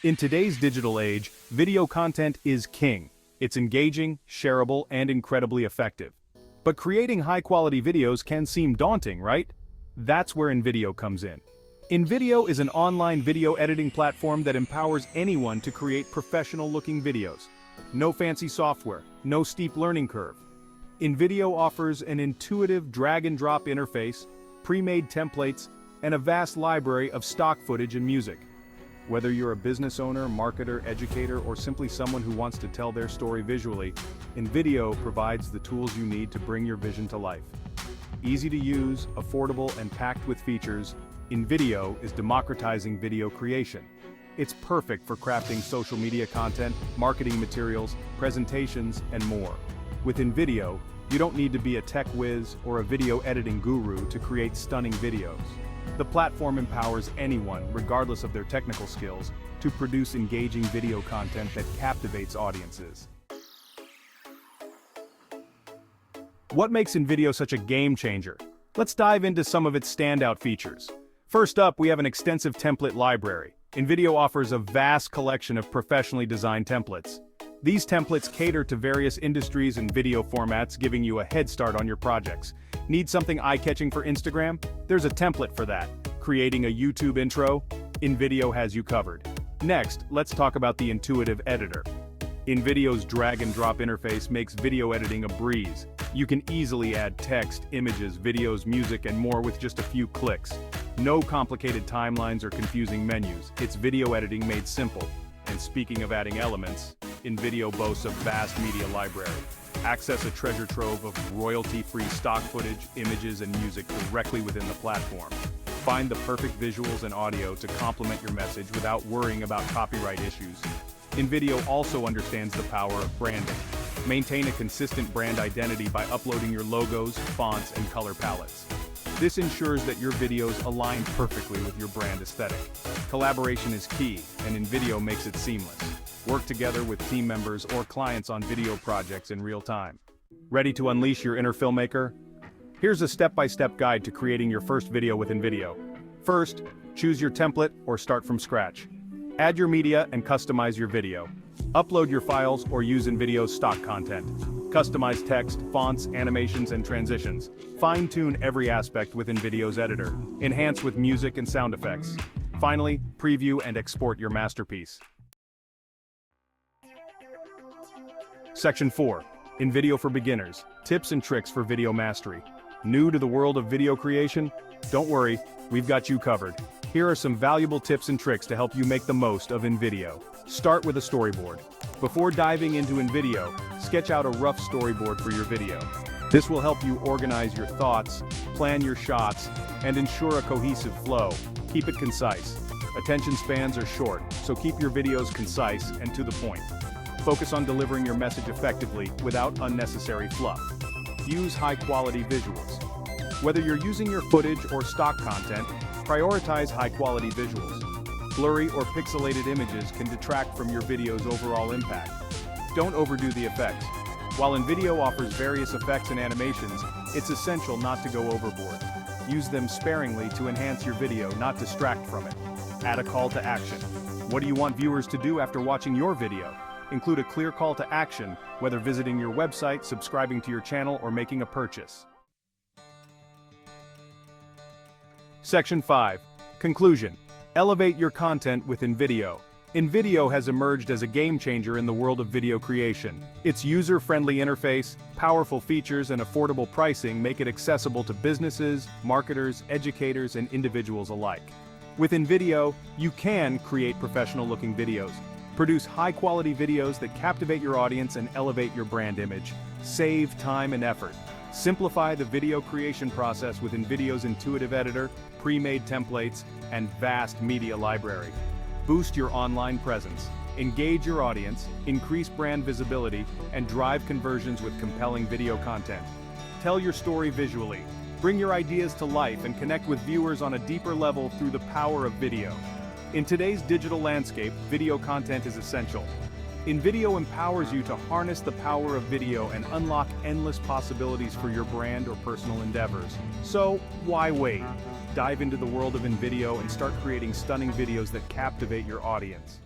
In today's digital age, video content is king. It's engaging, shareable, and incredibly effective. But creating high-quality videos can seem daunting, right? That's where InVideo comes in. InVideo is an online video editing platform that empowers anyone to create professional-looking videos. No fancy software, no steep learning curve. InVideo offers an intuitive drag-and-drop interface, pre-made templates, and a vast library of stock footage and music. Whether you're a business owner, marketer, educator, or simply someone who wants to tell their story visually, InVideo provides the tools you need to bring your vision to life. Easy to use, affordable, and packed with features, InVideo is democratizing video creation. It's perfect for crafting social media content, marketing materials, presentations, and more. With InVideo, you don't need to be a tech whiz or a video editing guru to create stunning videos. The platform empowers anyone, regardless of their technical skills, to produce engaging video content that captivates audiences. What makes InVideo such a game changer? Let's dive into some of its standout features. First up, we have an extensive template library. InVideo offers a vast collection of professionally designed templates. These templates cater to various industries and video formats, giving you a head start on your projects. Need something eye-catching for Instagram? There's a template for that. Creating a YouTube intro? InVideo has you covered. Next, let's talk about the intuitive editor. InVideo's drag-and-drop interface makes video editing a breeze. You can easily add text, images, videos, music, and more with just a few clicks. No complicated timelines or confusing menus. It's video editing made simple. And speaking of adding elements, InVideo boasts a vast media library. Access a treasure trove of royalty-free stock footage, images, and music directly within the platform. Find the perfect visuals and audio to complement your message without worrying about copyright issues. InVideo also understands the power of branding. Maintain a consistent brand identity by uploading your logos, fonts, and color palettes. This ensures that your videos align perfectly with your brand aesthetic. Collaboration is key, and InVideo makes it seamless. Work together with team members or clients on video projects in real time. Ready to unleash your inner filmmaker? Here's a step-by-step guide to creating your first video with InVideo. First, choose your template or start from scratch. Add your media and customize your video. Upload your files or use InVideo's stock content. Customize text, fonts, animations, and transitions. Fine-tune every aspect with InVideo's editor. Enhance with music and sound effects. Finally, preview and export your masterpiece. Section 4. InVideo for Beginners. Tips and tricks for video mastery. New to the world of video creation? Don't worry, we've got you covered. Here are some valuable tips and tricks to help you make the most of InVideo. Start with a storyboard. Before diving into InVideo, sketch out a rough storyboard for your video. This will help you organize your thoughts, plan your shots, and ensure a cohesive flow. Keep it concise. Attention spans are short, so keep your videos concise and to the point. Focus on delivering your message effectively without unnecessary fluff. Use high-quality visuals. Whether you're using your footage or stock content, prioritize high-quality visuals. Blurry or pixelated images can detract from your video's overall impact. Don't overdo the effects. While InVideo offers various effects and animations, it's essential not to go overboard. Use them sparingly to enhance your video, not distract from it. Add a call to action. What do you want viewers to do after watching your video? Include a clear call to action, whether visiting your website, subscribing to your channel, or making a purchase. Section 5. Conclusion. Elevate your content with InVideo. InVideo has emerged as a game changer in the world of video creation. Its user-friendly interface, powerful features, and affordable pricing make it accessible to businesses, marketers, educators, and individuals alike. With InVideo, you can create professional-looking videos. Produce high-quality videos that captivate your audience and elevate your brand image. Save time and effort. Simplify the video creation process with InVideo's intuitive editor, pre-made templates, and vast media library. Boost your online presence, engage your audience, increase brand visibility, and drive conversions with compelling video content. Tell your story visually. Bring your ideas to life and connect with viewers on a deeper level through the power of video. In today's digital landscape, video content is essential. InVideo empowers you to harness the power of video and unlock endless possibilities for your brand or personal endeavors. So, why wait? Dive into the world of InVideo and start creating stunning videos that captivate your audience.